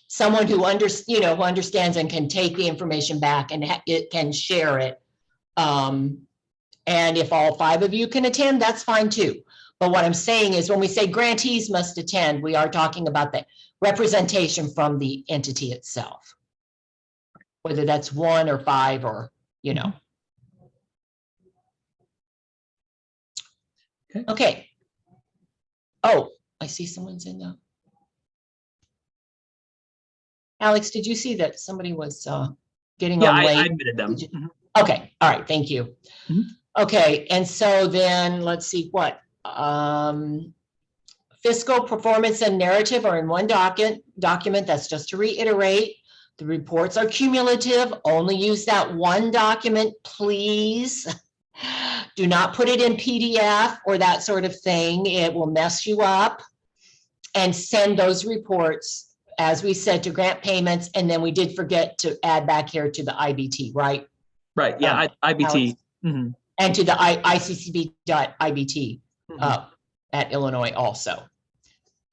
Someone who understands and can take the information back and it can share it. And if all 5 of you can attend, that's fine too. But what I'm saying is when we say grantees must attend, we are talking about the representation from the entity itself. Whether that's 1 or 5 or, you know. Okay. Oh, I see someone's in the. Alex, did you see that somebody was getting Yeah, on I late? admitted them. Did you- Okay, all right, thank you. Mhm. Okay, and so then let's see what. Fiscal performance and narrative are in one document. That's just to reiterate. The reports are cumulative. Only use that one document, please. Do not put it in PDF or that sort of thing. It will mess you up. And send those reports, as we said, to grant payments. And then we did forget to add back here to the IBT, right? Right, yeah, IBT. Mhm. And to the ICCB.IBT Mhm. at Illinois also.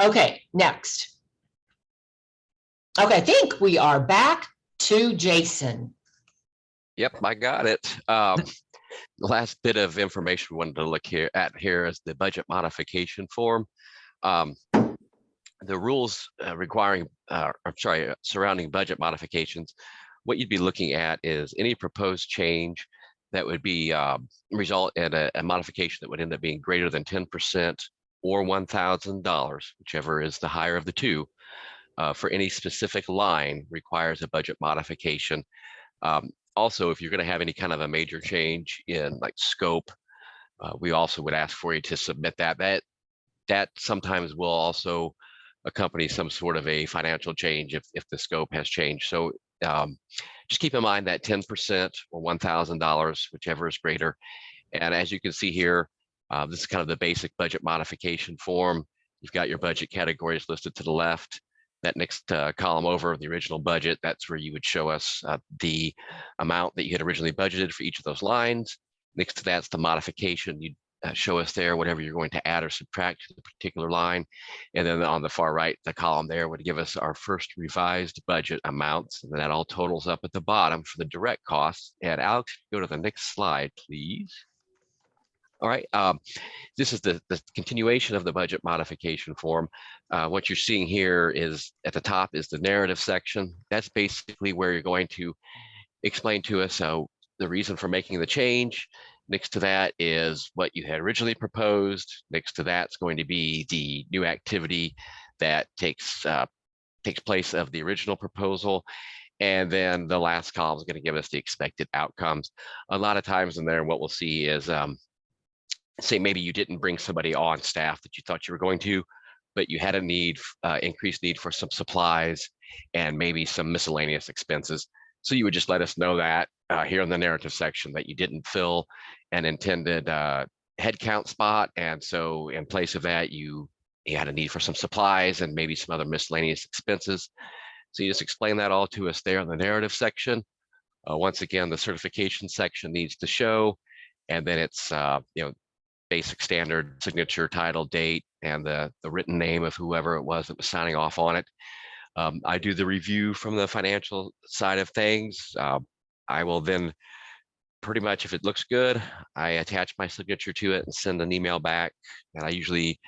Okay, next. Okay, I think we are back to Jason. Yep, I got it. The last bit of information we wanted to look here is the budget modification form. The rules surrounding budget modifications, what you'd be looking at is any proposed change that would be result in a modification that would end up being greater than 10% or $1,000, whichever is the higher of the two, for any specific line requires a budget modification. Also, if you're going to have any kind of a major change in like scope, we also would ask for you to submit that. That sometimes will also accompany some sort of a financial change if the scope has changed. So just keep in mind that 10% or $1,000, whichever is greater. And as you can see here, this is kind of the basic budget modification form. You've got your budget categories listed to the left. That next column over, the original budget, that's where you would show us the amount that you had originally budgeted for each of those lines. Next to that's the modification. You'd show us there whatever you're going to add or subtract to the particular line. And then on the far right, the column there would give us our first revised budget amounts. And that all totals up at the bottom for the direct costs. And Alex, go to the next slide, please. All right, this is the continuation of the budget modification form. What you're seeing here is at the top is the narrative section. That's basically where you're going to explain to us the reason for making the change. Next to that is what you had originally proposed. Next to that's going to be the new activity that takes place of the original proposal. And then the last column is going to give us the expected outcomes. A lot of times in there, what we'll see is say maybe you didn't bring somebody on staff that you thought you were going to, but you had a increased need for some supplies and maybe some miscellaneous expenses. So you would just let us know that here in the narrative section that you didn't fill an intended headcount spot. And so in place of that, you had a need for some supplies and maybe some other miscellaneous expenses. So you just explain that all to us there in the narrative section. Once again, the certification section needs to show, and then it's basic standard signature, title, date, and the written name of whoever it was that was signing off on it. I do the review from the financial side of things. I will then pretty much, if it looks good, I attach my signature to it and send an email back. And I usually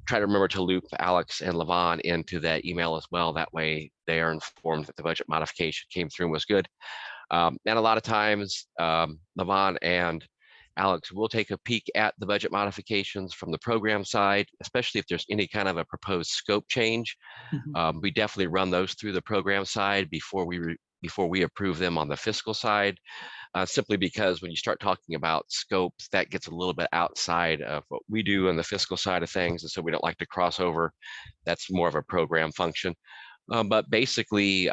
try to remember to loop Alex and Levon into that email as well. That way they are informed that the budget modification came through and was good. And a lot of times, Levon and Alex will take a peek at the budget modifications from the program side, especially if there's any kind of a proposed scope change. Mhm. We definitely run those through the program side before we approve them on the fiscal side, simply because when you start talking about scopes, that gets a little bit outside of what we do on the fiscal side of things. And so we don't like to cross over. That's more of a program function. But basically,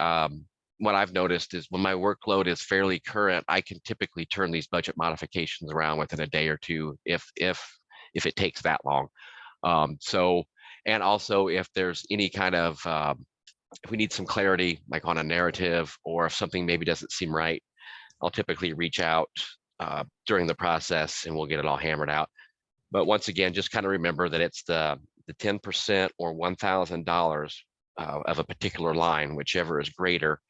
what I've noticed is when my workload is fairly current, I can typically turn these budget modifications around within a day or two if it takes that long. And also if there's any kind of, if we need some clarity, like on a narrative, or if something maybe doesn't seem right, I'll typically reach out during the process and we'll get it all hammered out. But once again, just kind of remember that it's the 10% or $1,000 of a particular line, whichever is greater.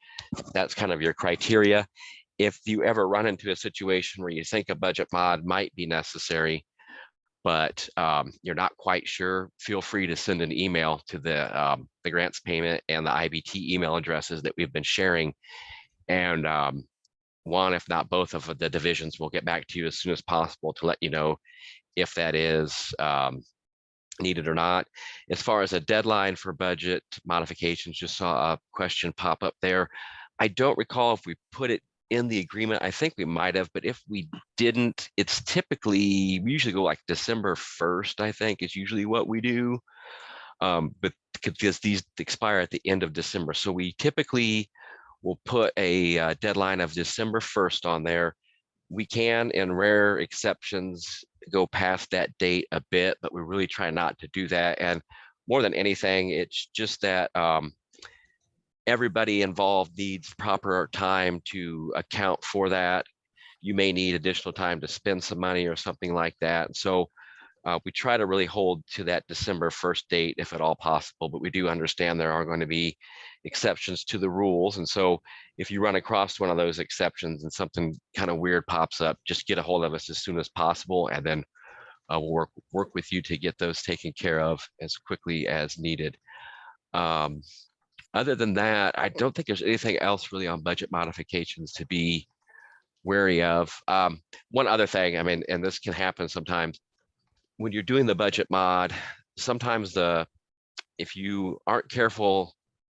That's kind of your criteria. If you ever run into a situation where you think a budget mod might be necessary, but you're not quite sure, feel free to send an email to the grants payment and the IBT email addresses that we've been sharing. And one, if not both of the divisions, will get back to you as soon as possible to let you know if that is needed or not. As far as a deadline for budget modifications, just saw a question pop up there. I don't recall if we put it in the agreement. I think we might have, but if we didn't, it's typically, we usually go like December 1st, I think is usually what we do. But because these expire at the end of December. So we typically will put a deadline of December 1st on there. We can, in rare exceptions, go past that date a bit, but we really try not to do that. And more than anything, it's just that everybody involved needs proper time to account for that. You may need additional time to spend some money or something like that. So we try to really hold to that December 1st date if at all possible, but we do understand there are going to be exceptions to the rules. And so if you run across one of those exceptions and something kind of weird pops up, just get a hold of us as soon as possible, and then we'll work with you to get those taken care of as quickly as needed. Other than that, I don't think there's anything else really on budget modifications to be wary of. One other thing, I mean, and this can happen sometimes, when you're doing the budget mod, sometimes if you aren't careful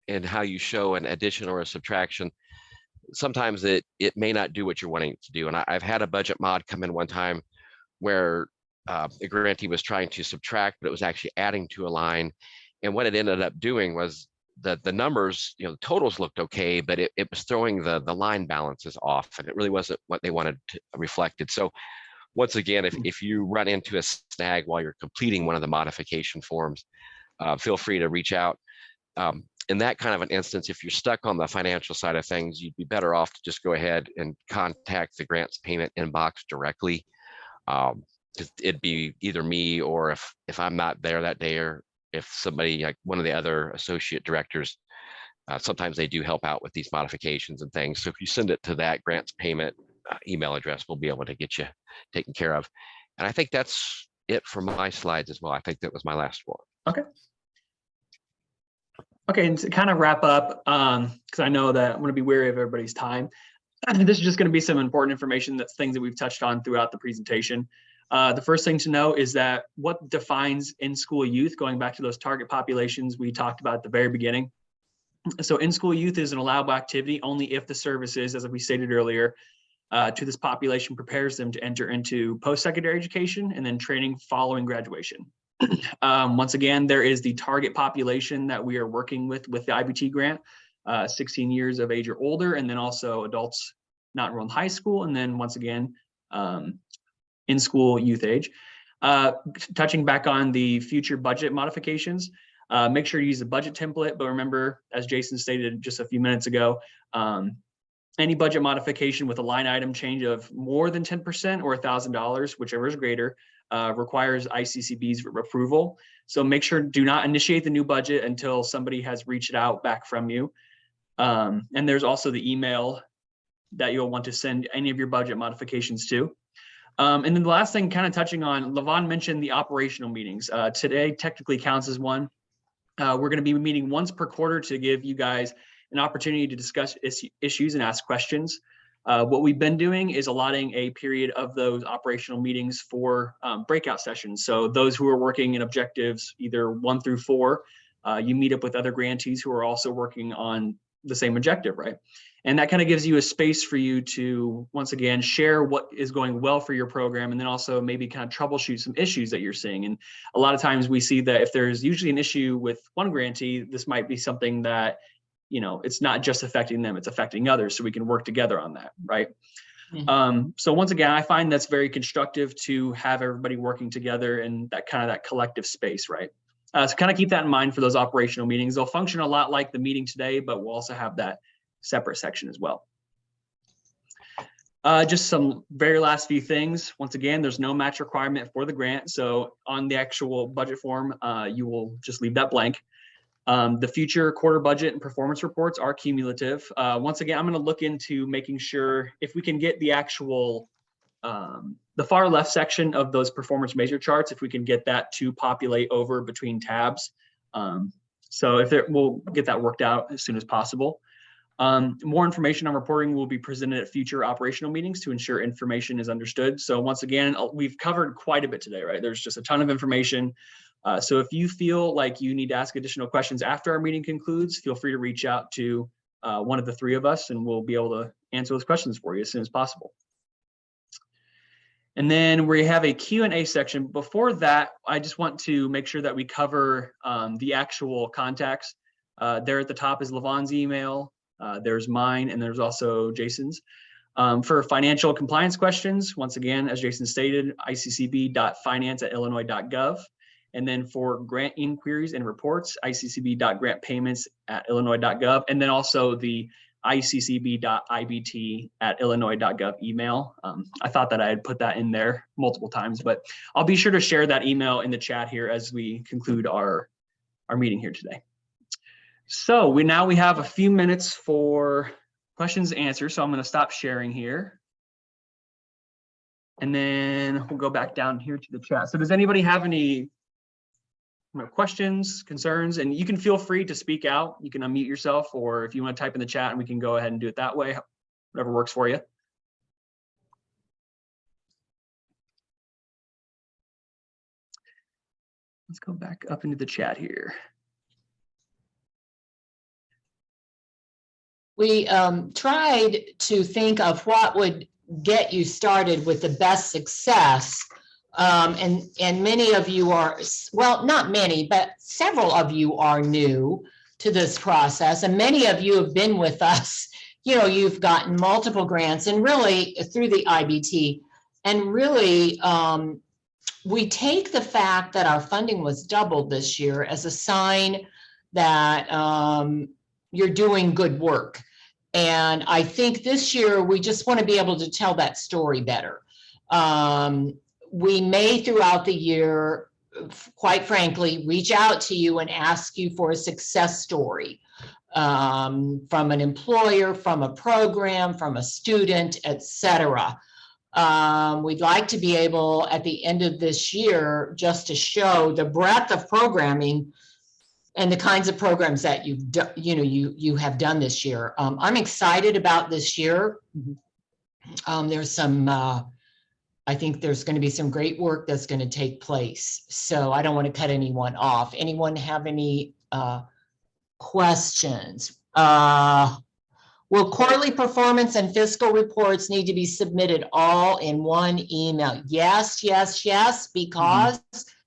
in how you show an addition or a subtraction, sometimes it may not do what you're wanting it to do. And I've had a budget mod come in one time where the grantee was trying to subtract, but it was actually adding to a line. And what it ended up doing was the numbers, the totals looked okay, but it was throwing the line balances off, and it really wasn't what they wanted to reflected. So once again, if you run into a snag while you're completing one of the modification forms, feel free to reach out. In that kind of an instance, if you're stuck on the financial side of things, you'd be better off to just go ahead and contact the grants payment inbox directly. It'd be either me, or if I'm not there that day, or if somebody like one of the other associate directors, sometimes they do help out with these modifications and things. So if you send it to that grants payment email address, we'll be able to get you taken care of. And I think that's it for my slides as well. I think that was my last one. Okay. Okay, and to kind of wrap up, because I know that I'm going to be wary of everybody's time. This is just going to be some important information, that's things that we've touched on throughout the presentation. The first thing to know is that what defines in-school youth, going back to those target populations we talked about at the very beginning. So in-school youth is an allowable activity only if the services, as we stated earlier, to this population prepares them to enter into post-secondary education and then training following graduation. Once again, there is the target population that we are working with the IBT grant, 16 years of age or older, and then also adults not enrolled in high school, and then once again, in school youth age. Touching back on the future budget modifications, make sure you use the budget template, but remember, as Jason stated just a few minutes ago, any budget modification with a line item change of more than 10% or $1,000, whichever is greater, requires ICCB's approval. So make sure, do not initiate the new budget until somebody has reached out back from you. And there's also the email that you'll want to send any of your budget modifications to. And then the last thing, kind of touching on, Levon mentioned the operational meetings. Today technically counts as one. We're going to be meeting once per quarter to give you guys an opportunity to discuss issues and ask questions. What we've been doing is allotting a period of those operational meetings for breakout sessions. So those who are working in objectives, either 1 through 4, you meet up with other grantees who are also working on the same objective, right? And that kind of gives you a space for you to, once again, share what is going well for your program, and then also maybe kind of troubleshoot some issues that you're seeing. And a lot of times we see that if there's usually an issue with one grantee, this might be something that, it's not just affecting them, it's affecting others. So we can work together on that, right? Mm-hmm. So once again, I find that's very constructive to have everybody working together in that collective space, right? So kind of keep that in mind for those operational meetings. They'll function a lot like the meeting today, but we'll also have that separate section as well. Just some very last few things. Once again, there's no match requirement for the grant. So on the actual budget form, you will just leave that blank. The future quarter budget and performance reports are cumulative. Once again, I'm going to look into making sure if we can get the actual the far left section of those performance measure charts, if we can get that to populate over between tabs. So we'll get that worked out as soon as possible. More information on reporting will be presented at future operational meetings to ensure information is understood. So once again, we've covered quite a bit today, right? There's just a ton of information. So if you feel like you need to ask additional questions after our meeting concludes, feel free to reach out to one of the three of us and we'll be able to answer those questions for you as soon as possible. And then we have a Q&A section. Before that, I just want to make sure that we cover the actual contacts. There at the top is Levon's email. There's mine, and there's also Jason's. For financial compliance questions, once again, as Jason stated, iccb.finance@illinois.gov. And then for grant inquiries and reports, iccb.grantpayments@illinois.gov. And then also the iccb.ibt@illinois.gov email. I thought that I had put that in there multiple times, but I'll be sure to share that email in the chat here as we conclude our meeting here today. So we have a few minutes for questions and answers. So I'm going to stop sharing here. And then we'll go back down here to the chat. So does anybody have any questions, concerns? And you can feel free to speak out. You can unmute yourself, or if you want to type in the chat and we can go ahead and do it that way, whatever works for you. Let's go back up into the chat here. We tried to think of what would get you started with the best success. And many of you are, well, not many, but several of you are new to this process. And many of you have been with us. You know, you've gotten multiple grants and really through the IBT. And really, we take the fact that our funding was doubled this year as a sign that you're doing good work. And I think this year we just want to be able to tell that story better. We may throughout the year, quite frankly, reach out to you and ask you for a success story from an employer, from a program, from a student, etc. We'd like to be able at the end of this year just to show the breadth of programming and the kinds of programs that you have done this year. I'm excited about this year. There's some I think there's going to be some great work that's going to take place. So I don't want to cut anyone off. Anyone have any questions? Will quarterly performance and fiscal reports need to be submitted all in one email? Yes, yes, yes, because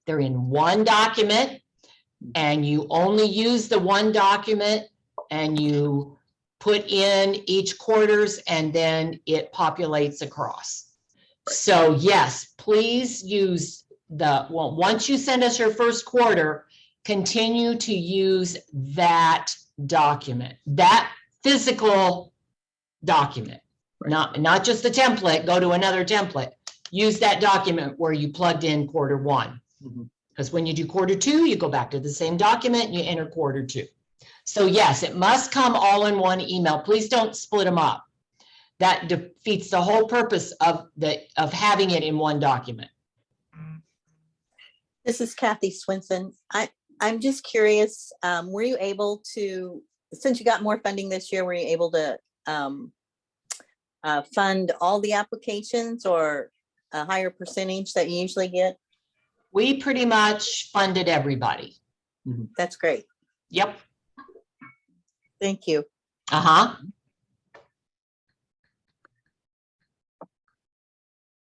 they're in one document and you only use the one document and you put in each quarters and then it populates across. So yes, please use once you send us your first quarter, continue to use that document, that physical document, right. Not just the template, go to another template. Use that document where you plugged in quarter one. Because when you do quarter two, you go back to the same document and you enter quarter two. So yes, it must come all in one email. Please don't split them up. That defeats the whole purpose of having it in one document. This is Kathy Swinson. I'm just curious, were you able to, since you got more funding this year, were you able to fund all the applications or a higher percentage that you usually get? We pretty much funded everybody. That's great. Yep. Thank you.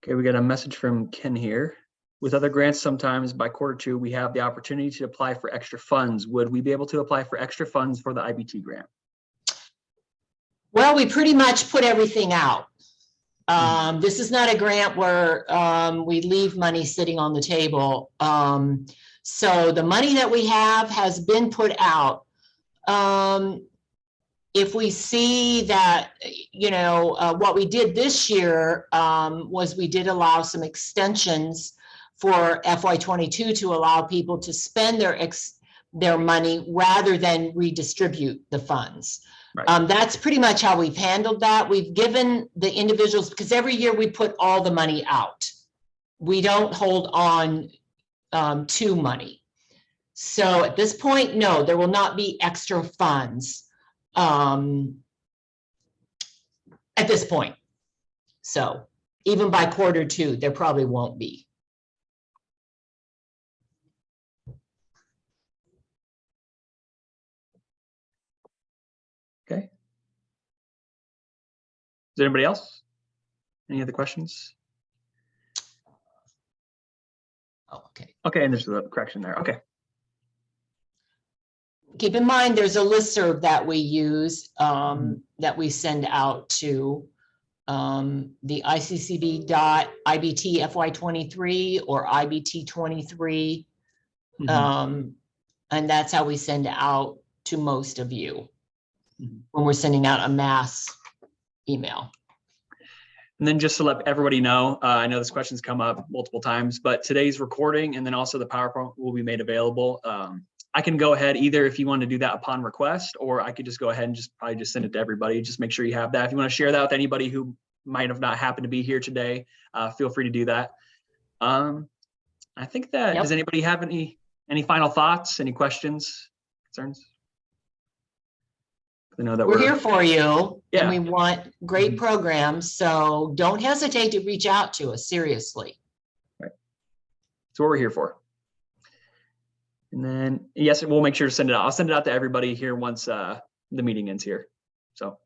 Okay, we got a message from Ken here. With other grants, sometimes by quarter two, we have the opportunity to apply for extra funds. Would we be able to apply for extra funds for the IBT grant? Well, we pretty much put everything out. This is not a grant where we leave money sitting on the table. So the money that we have has been put out. If we see that, what we did this year was we did allow some extensions for FY22 to allow people to spend their money rather than redistribute the funds. That's pretty much how we've handled that. We've given the individuals, because every year we put all the money out. We don't hold on to money. So at this point, no, there will not be extra funds at this point. So even by Q2, there probably won't be. Okay. Is there anybody else? Any other questions? Oh, okay. Okay, and there's a correction there. Okay. Keep in mind, there's a listserv that we use, that we send out to the ICCB.IBT FY23 or IBT 23. And that's how we send out to most of you when we're sending out a mass email. And then just to let everybody know, I know this question's come up multiple times, but today's recording and then also the PowerPoint will be made available. I can go ahead either if you want to do that upon request, or I could just go ahead and probably just send it to everybody. Just make sure you have that. If you want to share that with anybody who might have not happened to be here today, feel free to do that. I think that, does anybody have any final thoughts, any questions, concerns? I know that We're here for you, Yeah. and we want great programs, so don't hesitate to reach out to us, seriously. Right. That's what we're here for. And then, yes, we'll make sure to send it out. I'll send it out to everybody here once the meeting ends here. So.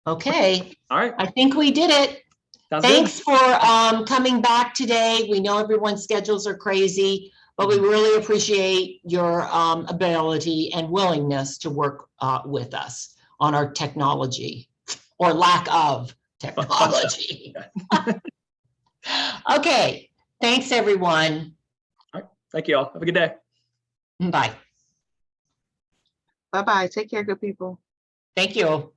Okay. All right. I think we did it. Sounds Thanks good. for coming back today. We know everyone's schedules are crazy, but we really appreciate your ability and willingness to work with us on our technology or lack of technology. Okay. Thanks, everyone. All right. Thank you all. Have a good day. Bye. Bye-bye. Take care, good people. Thank you.